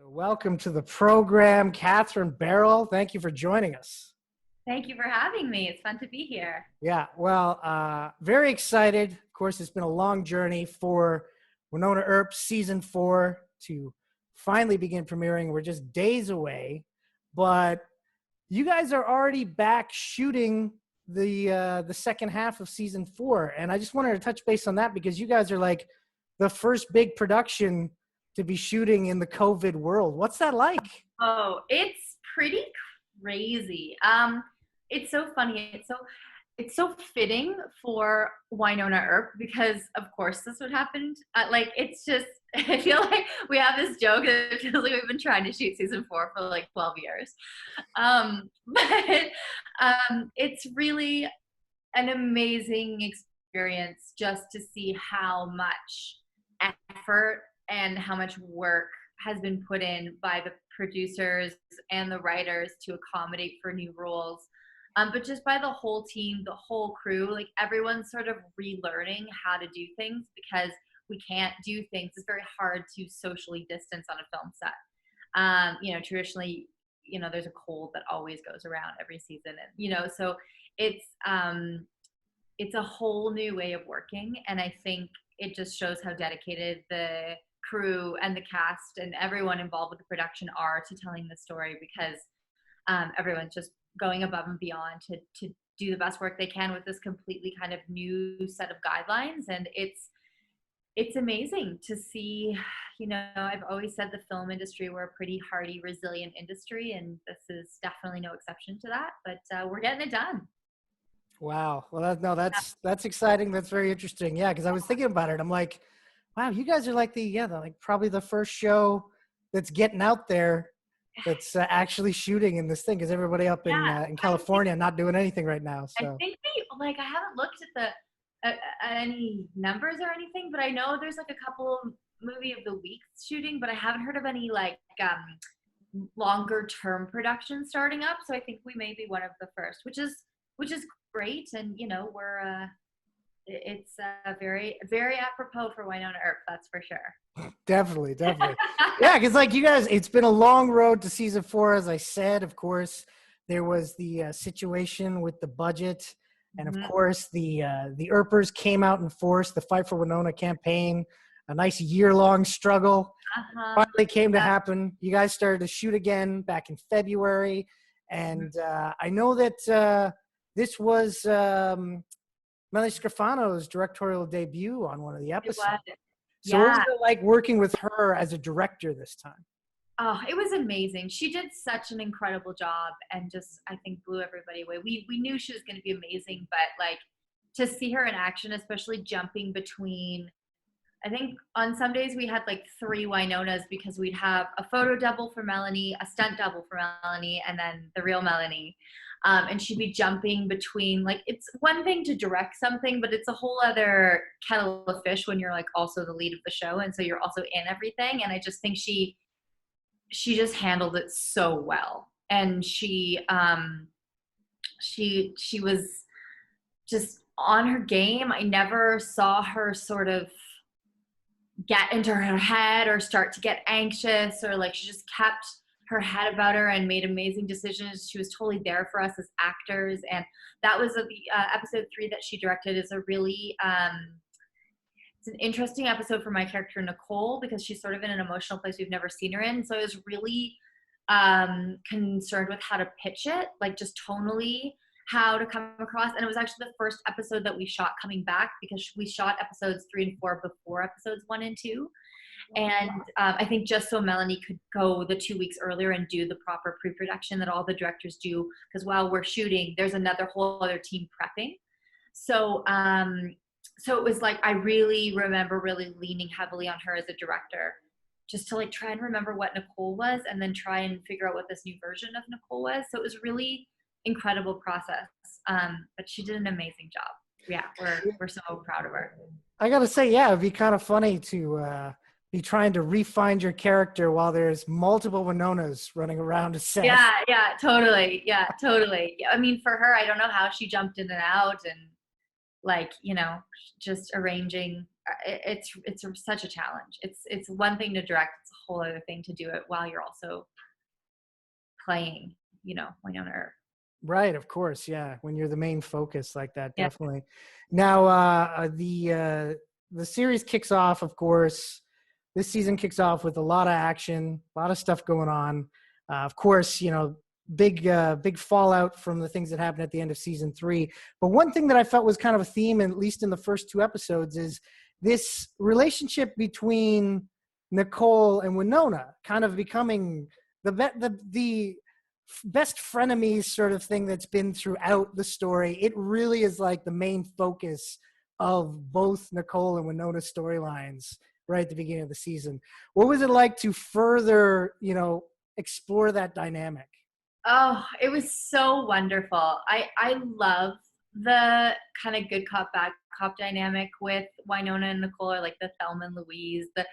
So welcome to the program, Katherine Barrell. Thank you for joining us. Thank you for having me. It's fun to be here. Yeah, well, very excited. Of course, it's been a long journey for Wynonna Earp season 4 to finally begin premiering. We're just days away, but you guys are already back shooting the second half of season 4, and I just wanted to touch base on that because you guys are like the first big production to be shooting in the COVID world. What's that like? Oh, it's pretty crazy. It's so funny. It's so fitting for Wynonna Earp because, of course, this would happen. It's just, I feel like we have this joke that it feels like we've been trying to shoot season 4 for like 12 years. It's really an amazing experience just to see how much effort and how much work has been put in by the producers and the writers to accommodate for new roles. But just by the whole team, the whole crew, like everyone's sort of relearning how to do things because we can't do things. It's very hard to socially distance on a film set. Traditionally, there's a cold that always goes around every season. And, so it's a whole new way of working. And I think it just shows how dedicated the crew and the cast and everyone involved with the production are to telling the story because everyone's just going above and beyond to do the best work they can with this completely kind of new set of guidelines. And it's amazing to see. I've always said the film industry, we're a pretty hardy, resilient industry, and this is definitely no exception to that, but we're getting it done. Wow. Well, that's exciting. That's very interesting. Yeah, because I was thinking about it. I'm like, wow, you guys are like probably the first show that's getting out there that's actually shooting in this thing because everybody up in California not doing anything right now. So I think I haven't looked at any numbers or anything, but I know there's like a couple movie of the week shooting, but I haven't heard of any longer term production starting up. So I think we may be one of the first, which is great. And it's very, very apropos for Wynonna Earp, that's for sure. Definitely. Yeah, because like you guys, it's been a long road to season 4, as I said. Of course, there was the situation with the budget, and of course the Earpers came out in force. The Fight for Wynonna campaign, a nice year-long struggle, finally came to happen. You guys started to shoot again back in February, and I know that this was Melanie Scrofano's directorial debut on one of the episodes. So what was it like working with her as a director this time? Oh, it was amazing. She did such an incredible job and just, I think, blew everybody away. We knew she was going to be amazing, but to see her in action, especially jumping between, I think on some days we had 3 Wynonnas because we'd have a photo double for Melanie, a stunt double for Melanie, and then the real Melanie. And she'd be jumping between, it's one thing to direct something, but it's a whole other kettle of fish when you're also the lead of the show. And so you're also in everything. And I just think she just handled it so well. And she was just on her game. I never saw her sort of get into her head or start to get anxious or she just kept her head about her and made amazing decisions. She was totally there for us as actors. And that was episode 3 that she directed is a really, it's an interesting episode for my character, Nicole, because she's sort of in an emotional place we've never seen her in. So I was really concerned with how to pitch it, just tonally, how to come across. And it was actually the first episode that we shot coming back because we shot episodes 3 and 4 before episodes 1 and 2. And I think just so Melanie could go the 2 weeks earlier and do the proper pre-production that all the directors do, because while we're shooting, there's another whole other team prepping. So it was I really remember really leaning heavily on her as a director, just to try and remember what Nicole was, and then try and figure out what this new version of Nicole was. So it was really incredible process. But she did an amazing job. Yeah, we're so proud of her. I gotta say, yeah, it'd be kind of funny to be trying to refine your character while there's multiple Wynonnas running around a set. Yeah, totally. Yeah, totally. I mean, for her, I don't know how she jumped in and out and just arranging it's such a challenge. It's one thing to direct, it's a whole other thing to do it while you're also playing, Wynonna Earp. Right, of course, yeah. When you're the main focus like that, Yeah. definitely. Now, the series kicks off, of course. This season kicks off with a lot of action, a lot of stuff going on. Of course, big fallout from the things that happened at the end of season 3. But one thing that I felt was kind of a theme, at least in the first 2 episodes, is this relationship between Nicole and Wynonna kind of becoming the best frenemies sort of thing that's been throughout the story. It really is like the main focus of both Nicole and Wynonna's storylines right at the beginning of the season. What was it like to further, explore that dynamic? Oh, it was so wonderful. I love the kind of good cop, bad cop dynamic with Wynonna and Nicole, or like the Thelma and Louise, the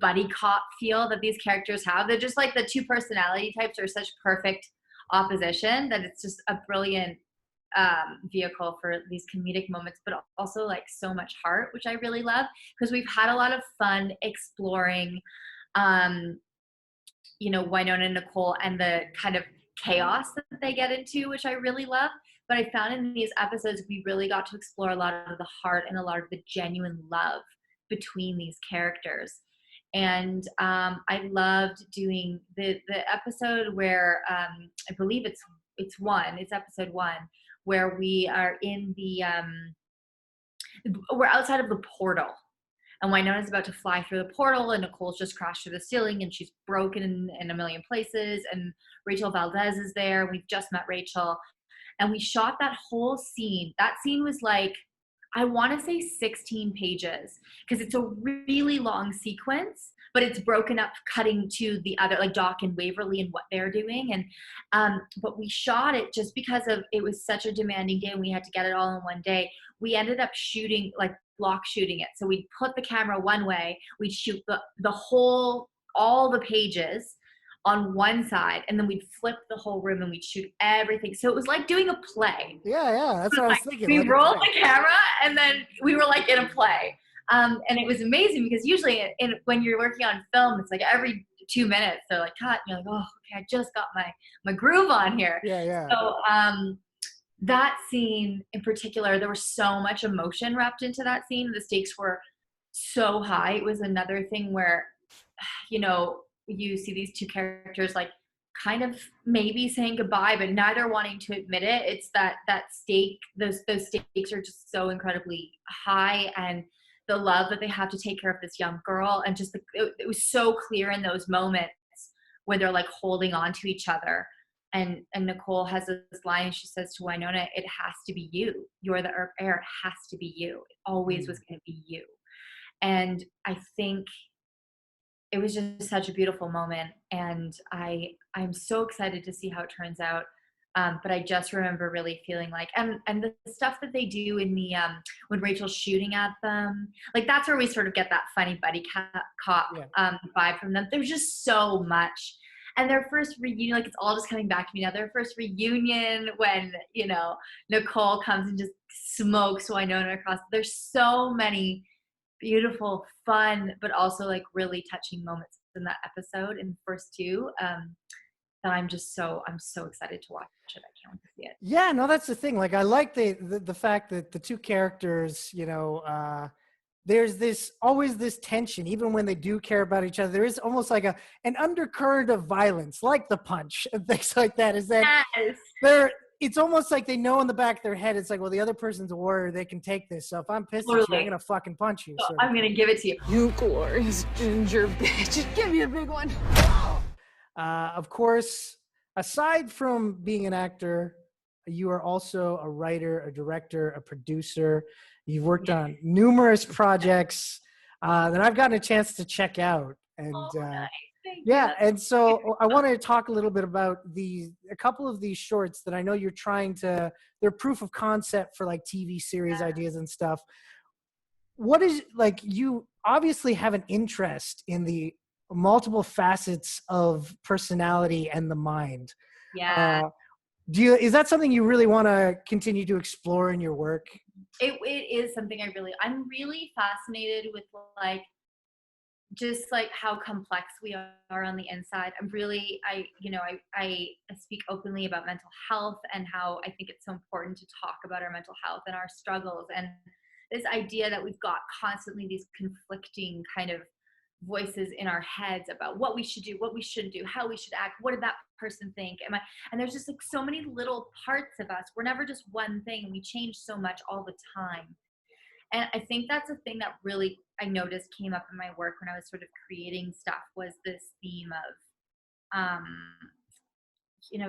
buddy cop feel that these characters have. They're just like the two personality types are such perfect opposition that it's just a brilliant vehicle for these comedic moments, but also like so much heart, which I really love, because we've had a lot of fun exploring, Wynonna and Nicole and the kind of chaos that they get into, which I really love. But I found in these episodes, we really got to explore a lot of the heart and a lot of the genuine love between these characters. And I loved doing the episode where I believe it's episode 1, where we are in we're outside of the portal, and Wynonna's about to fly through the portal, and Nicole's just crashed through the ceiling, and she's broken in a million places, and Rachel Valdez is there. We've just met Rachel, and we shot that whole scene. That scene was like, I want to say 16 pages, because it's a really long sequence, but it's broken up, cutting to the other, like Doc and Waverly and what they're doing. And but we shot it just because it was such a demanding day and we had to get it all in one day. We ended up shooting, like block shooting it. So we'd put the camera one way, we'd shoot all the pages on one side, and then we'd flip the whole room and we'd shoot everything. So it was like doing a play. Yeah, that's what I was thinking. We like rolled the camera, and then we were like in a play. And it was amazing, because usually when you're working on film, it's like every 2 minutes they're like cut, and you're like, oh, okay, I just got my groove on here. Yeah. So that scene in particular, there was so much emotion wrapped into that scene. The stakes were so high. It was another thing where, you see these two characters like kind of maybe saying goodbye, but neither wanting to admit it. It's that stake, those stakes are just so incredibly high, and the love that they have to take care of this young girl, and just it was so clear in those moments when they're like holding on to each other. And Nicole has this line, she says to Wynonna, it has to be you. You're the Earp heir. It has to be you. It always was going to be you. And I think it was just such a beautiful moment. And I'm so excited to see how it turns out. But I just remember really feeling like, and the stuff that they do in the, when Rachel's shooting at them, like that's where we sort of get that funny buddy cop vibe from them. There's just so much. And their first reunion, like it's all just coming back to me now. Their first reunion when, Nicole comes and just smokes Wynonna across. There's so many beautiful, fun, but also like really touching moments in that episode in the first 2. That I'm so excited to watch it. I can't wait to see it. Yeah, no, that's the thing. Like I like the fact that the two characters, there's always this tension, even when they do care about each other. There is almost like an undercurrent of violence, like the punch and things like that. Is that it's almost like they know in the back of their head, it's like, well, the other person's a warrior, they can take this. So if I'm pissed at you, I'm gonna fucking punch you. I'm gonna give it to you. You glorious ginger bitch. Give me a big one. Of course, aside from being an actor, you are also a writer, a director, a producer. You've worked on numerous projects that I've gotten a chance to check out. And nice. and so I wanted to talk a little bit about a couple of these shorts that I know you're they're proof of concept for like TV series ideas and stuff. What is, like, you obviously have an interest in the multiple facets of personality and the mind. Yeah. Is that something you really want to continue to explore in your work? it is something I'm really fascinated with, like, just like how complex we are on the inside. I speak openly about mental health and how I think it's so important to talk about our mental health and our struggles, and this idea that we've got constantly these conflicting kind of voices in our heads about what we should do, what we shouldn't do, how we should act, what did that person think, and there's just like so many little parts of us. We're never just one thing, and we change so much all the time. And I think that's a thing that really I noticed came up in my work when I was sort of creating stuff, was this theme of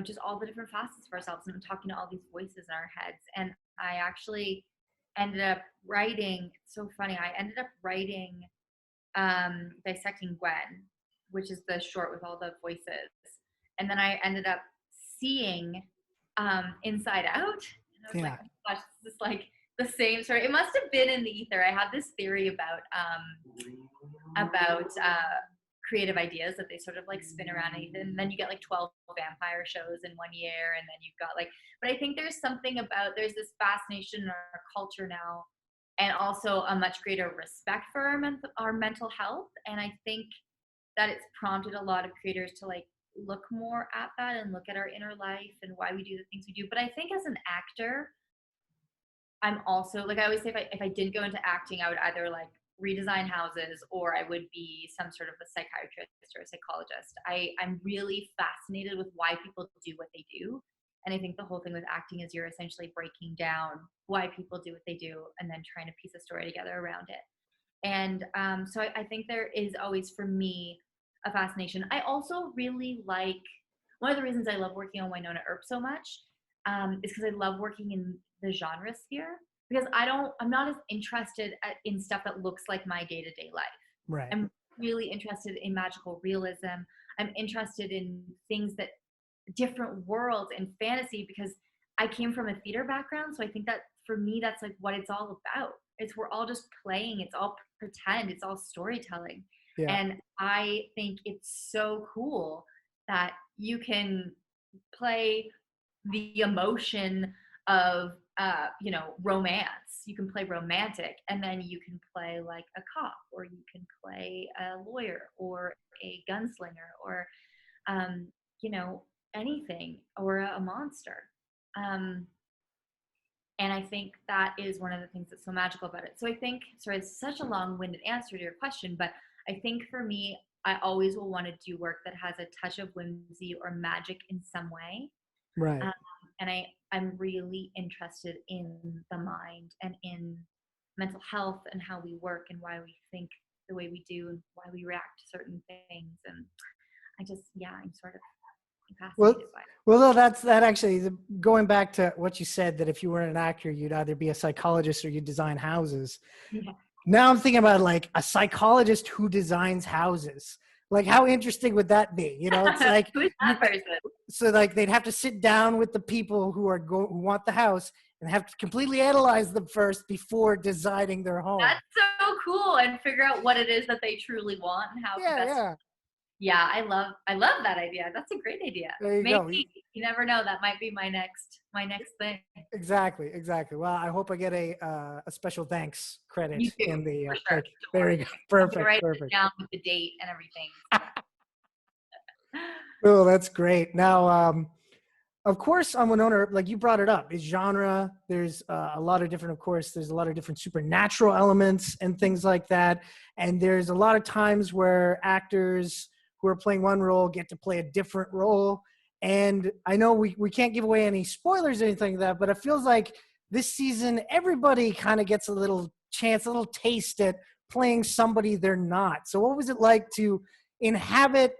just all the different facets of ourselves and talking to all these voices in our heads. And I actually ended up writing, it's so funny, I ended up writing Dissecting Gwen, which is the short with all the voices. And then I ended up seeing Inside Out. And I was like, oh my gosh, this is like the same story. It must have been in the ether. I had this theory about creative ideas that they sort of like spin around, and then you get like 12 vampire shows in 1 year, and then you've got like, but I think there's something about, there's this fascination in our culture now, and also a much greater respect for our mental health. And I think that it's prompted a lot of creators to like look more at that and look at our inner life and why we do the things we do. But I think as an actor, I'm also, like I always say, if I didn't go into acting, I would either like redesign houses, or I would be some sort of a psychiatrist or a psychologist. I'm really fascinated with why people do what they do. And I think the whole thing with acting is you're essentially breaking down why people do what they do and then trying to piece a story together around it. And so I think there is always, for me, a fascination. I also really like, one of the reasons I love working on Wynonna Earp so much is because I love working in the genre sphere, because I'm not as interested in stuff that looks like my day-to-day life. Right. I'm really interested in magical realism. I'm interested in things that, different worlds and fantasy, because I came from a theater background. So I think that for me, that's like what it's all about. We're all just playing. It's all pretend. It's all storytelling. Yeah. And I think it's so cool that you can play the emotion of romance. You can play romantic, and then you can play like a cop, or you can play a lawyer, or a gunslinger, or anything, or a monster. And I think that is one of the things that's so magical about it. So I think, sorry, it's such a long-winded answer to your question, but I think for me, I always will want to do work that has a touch of whimsy or magic in some way. Right. And I'm really interested in the mind and in mental health and how we work and why we think the way we do and why we react to certain things. And I'm sort of fascinated by it. Well, no, that actually, going back to what you said, that if you weren't an actor, you'd either be a psychologist or you'd design houses. Yeah. Now I'm thinking about like a psychologist who designs houses. Like, how interesting would that be? It's like, Who's that person? so like they'd have to sit down with the people who want the house and have to completely analyze them first before designing their home. That's so cool, and figure out what it is that they truly want and how best. Yeah, I love that idea. That's a great idea. There you go. You never know. That might be my next thing. Exactly. Well, I hope I get a special thanks credit in the. For sure. There you go. Perfect. Write it down with the date and everything. Oh, that's great. Now, of course, on Wynonna Earp, like you brought it up, is genre. There's a lot of different, of course, there's a lot of different supernatural elements and things like that. And there's a lot of times where actors who are playing one role get to play a different role. And I know we can't give away any spoilers or anything like that, but it feels like this season, everybody kind of gets a little chance, a little taste at playing somebody they're not. So what was it like to inhabit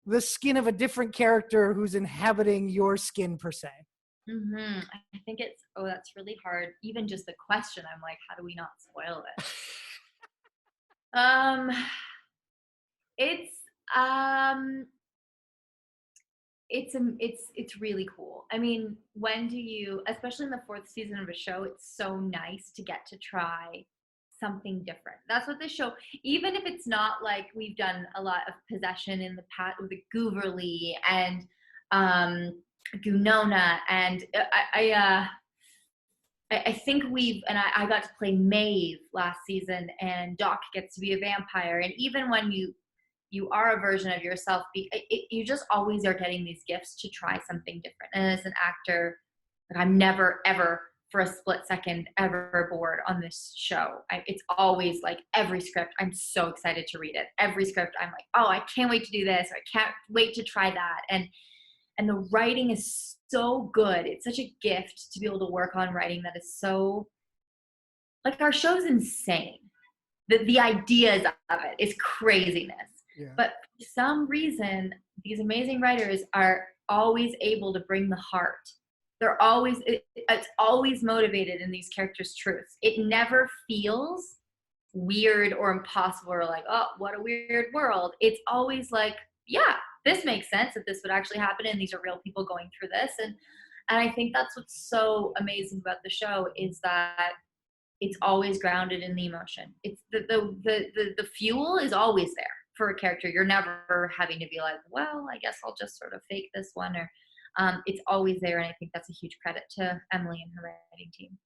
the skin of a different character who's inhabiting your skin, per se? Mm-hmm. I think that's really hard. Even just the question, I'm like, how do we not spoil it? It's really cool. I mean, especially in the 4th season of a show, it's so nice to get to try something different. That's what this show, even if it's not like we've done a lot of possession in the past with the Gooverly and Wynonna, and I think I got to play Maeve last season, and Doc gets to be a vampire. And even when you are a version of yourself, you just always are getting these gifts to try something different. And as an actor, like, I'm never, ever, for a split second, ever bored on this show. It's always like every script, I'm so excited to read it. Every script, I'm like, oh, I can't wait to do this. Or I can't wait to try that. And the writing is so good. It's such a gift to be able to work on writing that is so, like, our show's insane. The ideas of it is craziness. Yeah. But for some reason, these amazing writers are always able to bring the heart. They're always, it's always motivated in these characters' truths. It never feels weird or impossible or like, oh, what a weird world. It's always like, yeah, this makes sense that this would actually happen, and these are real people going through this. And I think that's what's so amazing about the show, is that it's always grounded in the emotion. It's the fuel is always there for a character. You're never having to be like, well, I guess I'll just sort of fake this one, or it's always there. And I think that's a huge credit to Emily and her writing team.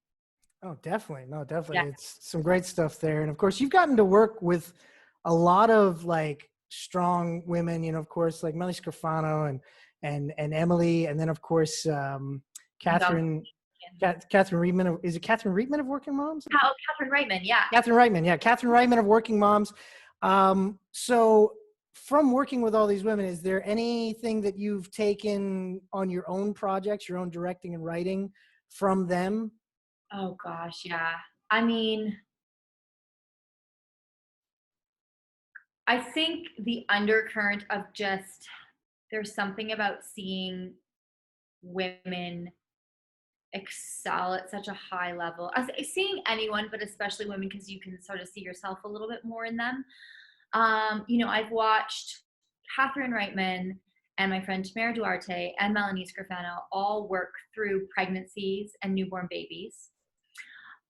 Oh, definitely. No, definitely. Yeah. It's some great stuff there. And of course, you've gotten to work with a lot of like strong women, of course, like Melly Scrofano and Emily. And then of course, Katherine Reitman. Is it Katherine Reitman of Working Moms? Oh, Katherine Reitman. Yeah. Katherine Reitman. Yeah. Katherine Reitman of Working Moms. So from working with all these women, is there anything that you've taken on your own projects, your own directing and writing from them? Oh gosh, yeah. I mean, I think the undercurrent of just, there's something about seeing women excel at such a high level. Seeing anyone, but especially women, because you can sort of see yourself a little bit more in them. I've watched Katherine Reitman and my friend Tamara Duarte and Melanie Scrofano all work through pregnancies and newborn babies.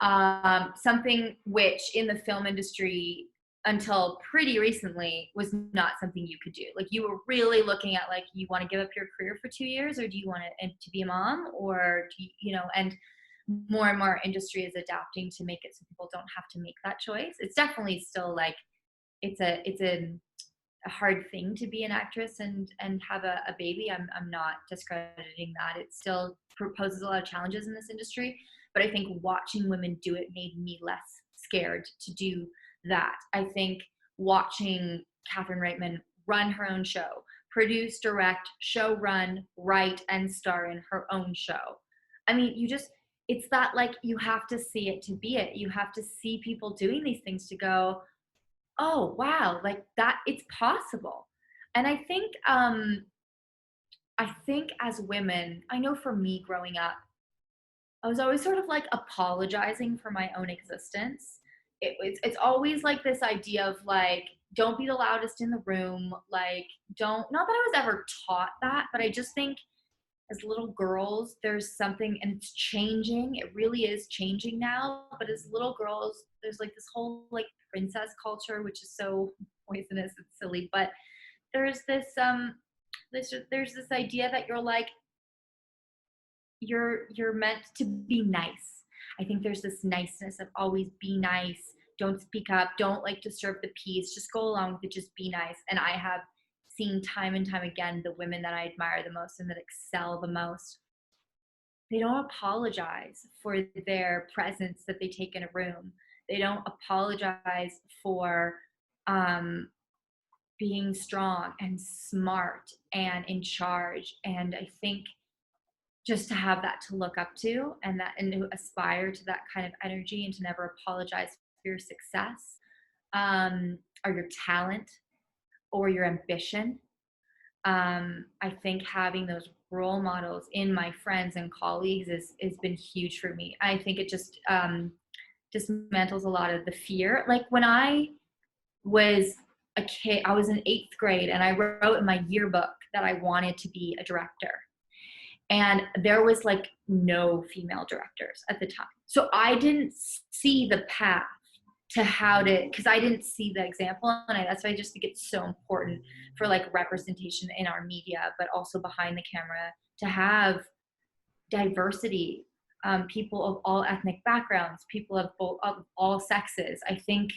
Something which in the film industry until pretty recently was not something you could do. Like, you were really looking at, like, you want to give up your career for 2 years, or do you want to be a mom, or do you, and more industry is adapting to make it so people don't have to make that choice. It's definitely still like, it's a hard thing to be an actress and have a baby. I'm not discrediting that. It still poses a lot of challenges in this industry, but I think watching women do it made me less scared to do that. I think watching Katherine Reitman run her own show, produce, direct, show run, write, and star in her own show. I mean, it's that, like, you have to see it to be it. You have to see people doing these things to go, oh, wow, like that, it's possible. And I think as women, I know for me growing up, I was always sort of like apologizing for my own existence. It's always like this idea of like, don't be the loudest in the room. Like, not that I was ever taught that, but I just think as little girls, there's something, and it's changing. It really is changing now. But as little girls, there's like this whole like princess culture, which is so poisonous and silly. But there's this there's this idea that you're like, you're meant to be nice. I think there's this niceness of always be nice. Don't speak up. Don't like disturb the peace. Just go along with it. Just be nice. And I have seen time and time again the women that I admire the most and that excel the most, they don't apologize for their presence that they take in a room. They don't apologize for being strong and smart and in charge. And I think just to have that to look up to, and to aspire to that kind of energy, and to never apologize for your success, or your talent, or your ambition. I think having those role models in my friends and colleagues has been huge for me. I think it just dismantles a lot of the fear. Like, when I was a kid, I was in 8th grade, and I wrote in my yearbook that I wanted to be a director. And there was like no female directors at the time. So I didn't see the path to because I didn't see the example. And that's why I just think it's so important for like representation in our media, but also behind the camera, to have diversity people of all ethnic backgrounds, people of all sexes. I think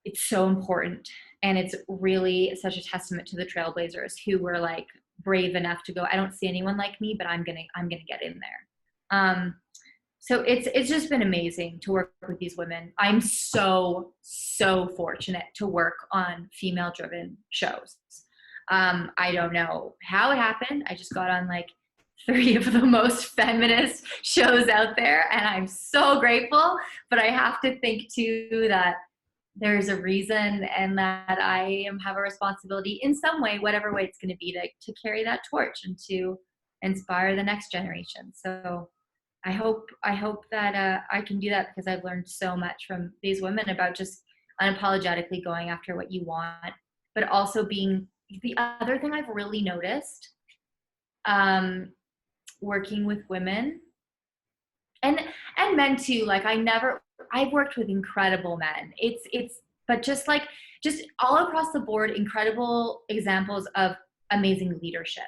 it's so important, and it's really such a testament to the trailblazers who were like brave enough to go, I don't see anyone like me, but I'm gonna get in there. So it's just been amazing to work with these women. I'm so fortunate to work on female driven shows. I don't know how it happened. I just got on like 3 of the most feminist shows out there, and I'm so grateful. But I have to think too that there's a reason, and that I have a responsibility in some way, whatever way it's going to be, to carry that torch and to inspire the next generation. So I hope that I can do that, because I've learned so much from these women about just unapologetically going after what you want, but also being the other thing I've really noticed, working with women and men too. Like I've worked with incredible men. But just all across the board, incredible examples of amazing leadership.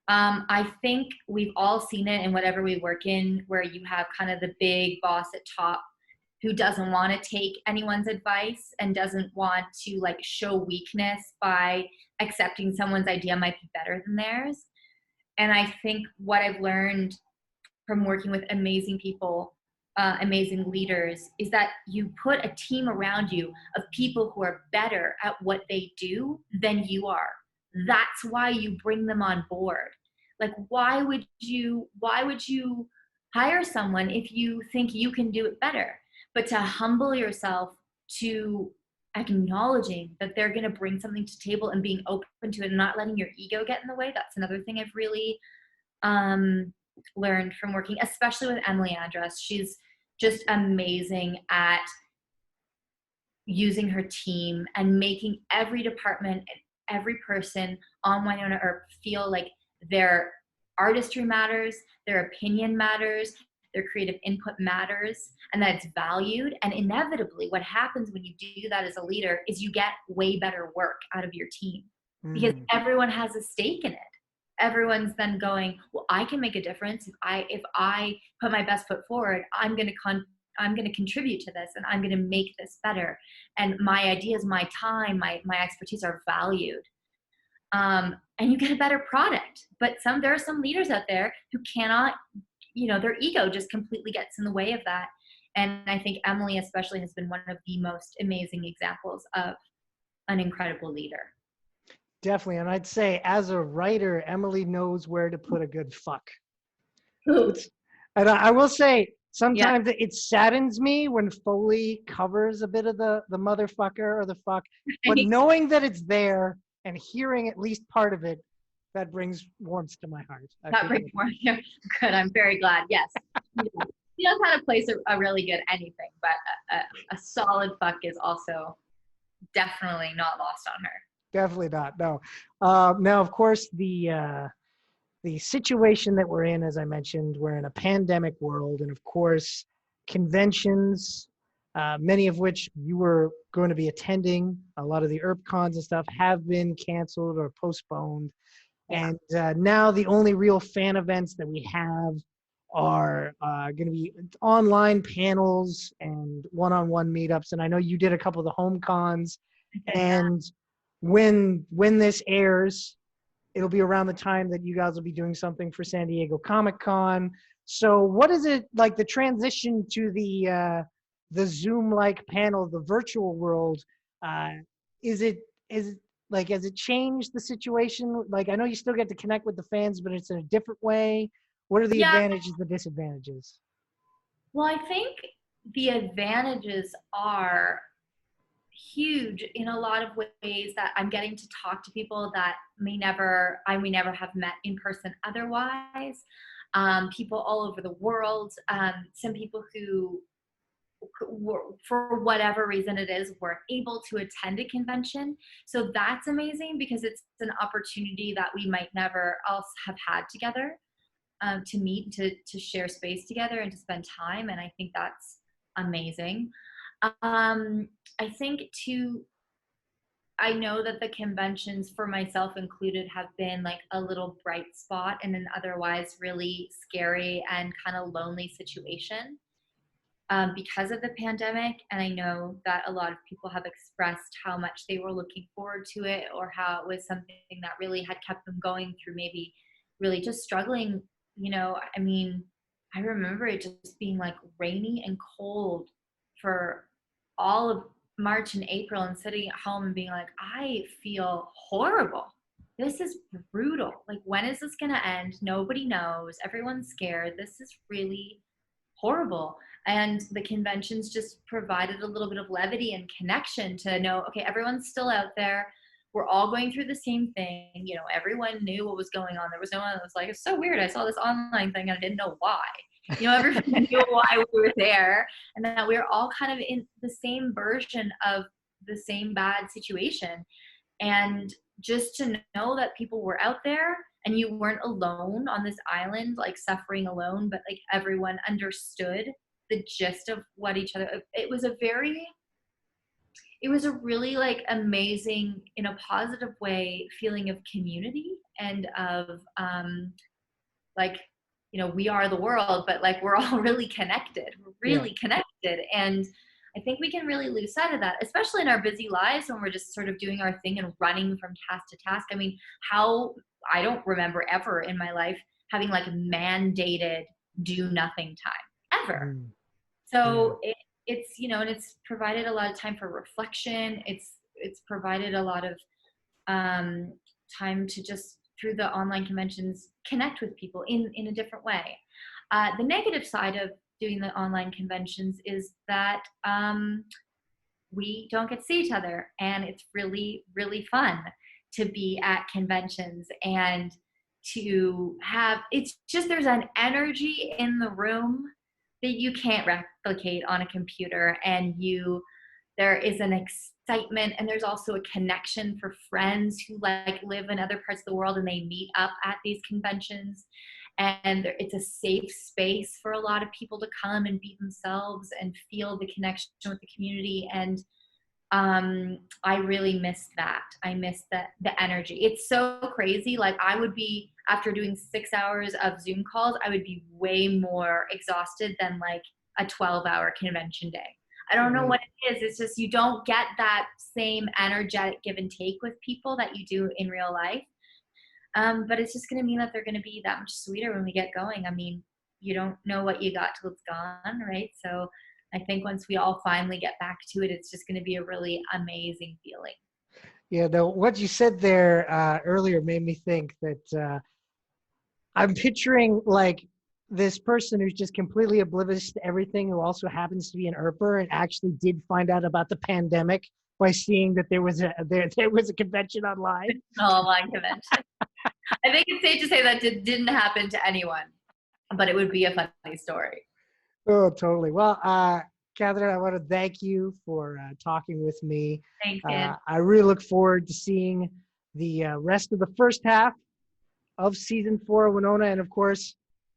I think we've all seen it in whatever we work in, where you have kind of the big boss at top who doesn't want to take anyone's advice and doesn't want to like show weakness by accepting someone's idea might be better than theirs. And I think what I've learned from working with amazing people, amazing leaders, is that you put a team around you of people who are better at what they do than you are. That's why you bring them on board. Like, why would you hire someone if you think you can do it better? But to humble yourself to acknowledging that they're going to bring something to the table and being open to it and not letting your ego get in the way. That's another thing I've really learned from working, especially with Emily Andras. She's just amazing at using her team and making every department and every person on Wynonna Earp feel like their artistry matters, their opinion matters, their creative input matters, and that it's valued. And inevitably, what happens when you do that as a leader is you get way better work out of your team, because everyone has a stake in it. Everyone's then going, well, I can make a difference. If I put my best foot forward, I'm going to contribute to this, and I'm going to make this better. And my ideas, my time, my expertise are valued. And you get a better product. But there are some leaders out there who cannot, their ego just completely gets in the way of that. And I think Emily especially has been one of the most amazing examples of an incredible leader. Definitely. And I'd say as a writer, Emily knows where to put a good fuck. And I will say, sometimes it saddens me when Foley covers a bit of the motherfucker or the fuck, but knowing that it's there and hearing at least part of it, that brings warmth to my heart. That brings warmth. Good. I'm very glad. Yes. She knows how to place a really good anything, but a solid fuck is also definitely not lost on her. Definitely not. No. Now, of course, the situation that we're in, as I mentioned, we're in a pandemic world, and of course, conventions, many of which you were going to be attending, a lot of the Earp cons and stuff have been canceled or postponed. Yeah. And now the only real fan events that we have are going to be online panels and one-on-one meetups. And I know you did a couple of the home cons. And when this airs, it'll be around the time that you guys will be doing something for San Diego Comic-Con. So what is it like, the transition to the Zoom-like panel, the virtual world? Has it changed the situation? Like, I know you still get to connect with the fans, but it's in a different way. What are the advantages, the disadvantages? Well, I think the advantages are huge in a lot of ways, that I'm getting to talk to people that I may never have met in person otherwise. People all over the world. Some people who, for whatever reason it is, weren't able to attend a convention. So that's amazing, because it's an opportunity that we might never else have had together, to meet, to share space together and to spend time. And I think that's amazing. I think I know that the conventions, for myself included, have been like a little bright spot in an otherwise really scary and kind of lonely situation, because of the pandemic. And I know that a lot of people have expressed how much they were looking forward to it, or how it was something that really had kept them going through maybe really just struggling. I mean, I remember it just being like rainy and cold for all of March and April, and sitting at home and being like, I feel horrible. This is brutal. Like, when is this going to end? Nobody knows. Everyone's scared. This is really horrible. And the conventions just provided a little bit of levity and connection to know, okay, everyone's still out there. We're all going through the same thing. Everyone knew what was going on. There was no one that was like, it's so weird, I saw this online thing and I didn't know why. Everyone knew why we were there, and that we were all kind of in the same version of the same bad situation. And just to know that people were out there and you weren't alone on this island, like suffering alone, but like everyone understood the gist of what each other, it was a really like amazing, in a positive way, feeling of community and of like, we are the world, but like we're all really connected. We're really connected. And I think we can really lose sight of that, especially in our busy lives when we're just sort of doing our thing and running from task to task. I mean, I don't remember ever in my life having like mandated do nothing time ever. So it's, and it's provided a lot of time for reflection. It's provided a lot of time to just, through the online conventions, connect with people in a different way. The negative side of doing the online conventions is that we don't get to see each other, and it's really, really fun to be at conventions and to have, it's just, there's an energy in the room that you can't replicate on a computer, and there is an excitement, and there's also a connection for friends who like live in other parts of the world and they meet up at these conventions, and it's a safe space for a lot of people to come and be themselves and feel the connection with the community. And I really missed that. I missed the energy. It's so crazy. Like, I would be, after doing 6 hours of Zoom calls, I would be way more exhausted than like a 12-hour convention day. I don't know what it is. It's just, you don't get that same energetic give and take with people that you do in real life. But it's just going to mean that they're going to be that much sweeter when we get going. I mean, you don't know what you got till it's gone, right? So I think once we all finally get back to it, it's just going to be a really amazing feeling. Yeah, no, what you said there earlier made me think that I'm picturing like this person who's just completely oblivious to everything, who also happens to be an Earper and actually did find out about the pandemic by seeing that there was a convention online. An online convention. I think it's safe to say that didn't happen to anyone, but it would be a funny story. Oh, totally. Well, Katherine, I want to thank you for talking with me. Thanks, Ed. I really look forward to seeing the rest of the first half of season 4 of Wynonna, and of course,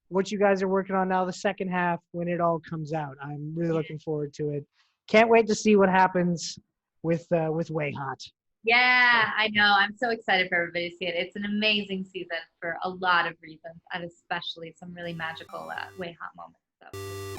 what you guys are working on now, the second half, when it all comes out. I'm really looking forward to it. Can't wait to see what happens with Way Hot. Yeah, I know. I'm so excited for everybody to see it. It's an amazing season for a lot of reasons, and especially some really magical Way Hot moments. So.